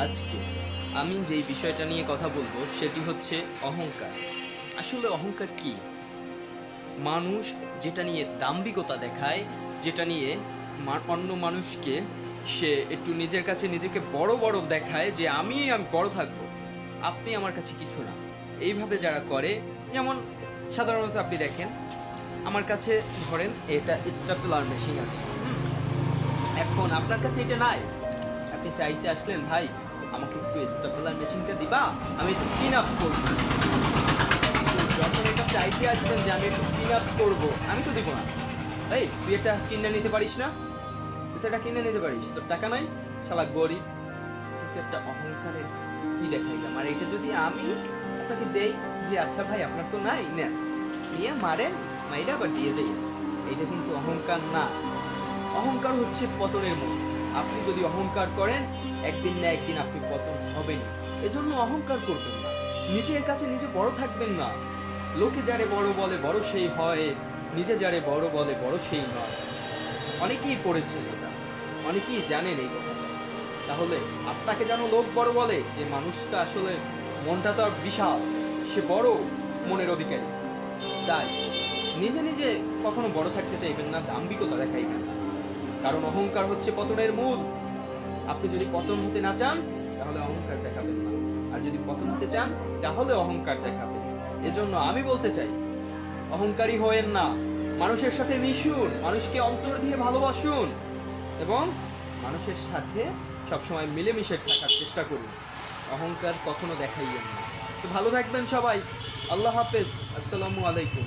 আজকে আমি যেই বিষয়টা নিয়ে কথা বলবো সেটি হচ্ছে অহংকার। আসলে অহংকার কি? মানুষ যেটা নিয়ে দাম্ভিকতা দেখায়, যেটা নিয়ে অন্য মানুষকে সে একটু নিজের কাছে নিজেকে বড় বড় দেখায় যে আমি বড় থাকবো, আপনি আমার কাছে কিছু না, এইভাবে যারা করে। যেমন সাধারণত আপনি দেখেন, আমার কাছে ধরেন এটা স্টেপলার মেশিন আছে, এখন আপনার কাছে এটা নাই। আপনি চাইতে আসলেন, ভাই আমাকে একটু স্টেপলার মেশিনটা দিবা, আমি একটু ক্লিন আপ করবো। যখন এটা চাইতে আসবেন যে আমি একটু ক্লিন আপ করবো, আমি তো দিব না। এই তুই এটা কিনে নিতে পারিস না, তুই তো এটা কিনে নিতে পারিস, তোর টাকা নাই, শালা গরিব। কিন্তু একটা অহংকারের দেখাইলাম। আর এটা যদি আমি আপনাকে দেই যে আচ্ছা ভাই আপনার তো নাই, না নিয়ে মারেন, মাইরা আবার দিয়ে যাই, এইটা কিন্তু অহংকার না। অহংকার হচ্ছে পতনের মূল। আপনি যদি অহংকার করেন, একদিন না একদিন আপনি পতন হবেন। এজন্য অহংকার করবেন না, নিজের কাছে নিজে বড় থাকবেন না। লোকে যারে বড় বলে বড় সেই হয়, নিজে যারে বড় বলে বড় সেই নয়। অনেকেই পড়েছে এটা, অনেকেই জানেন এই কথাটা। তাহলে আপনাকে যেন লোক বড় বলে, যে মানুষটা আসলে মনটা তার বিশাল, সে বড় মনের অধিকারী। তাই নিজে নিজে কখনো বড় থাকতে চাইবেন না, দাম্ভিকতা দেখাইবেন না, কারণ অহংকার হচ্ছে পতনের মূল। আপনি যদি পতন হতে না চান তাহলে অহংকার দেখাবেন না, আর যদি পতন হতে চান তাহলে অহংকার দেখাবেন। এজন্য আমি বলতে চাই, অহংকারী হয়েন না, মানুষের সাথে মিশুন, মানুষকে অন্তর দিয়ে ভালোবাসুন এবং মানুষের সাথে সবসময় মিলেমিশে থাকার চেষ্টা করুন। অহংকার কখনো দেখাইয়েন না। তো ভালো থাকবেন সবাই। আল্লাহ হাফেজ। আসসালামু আলাইকুম।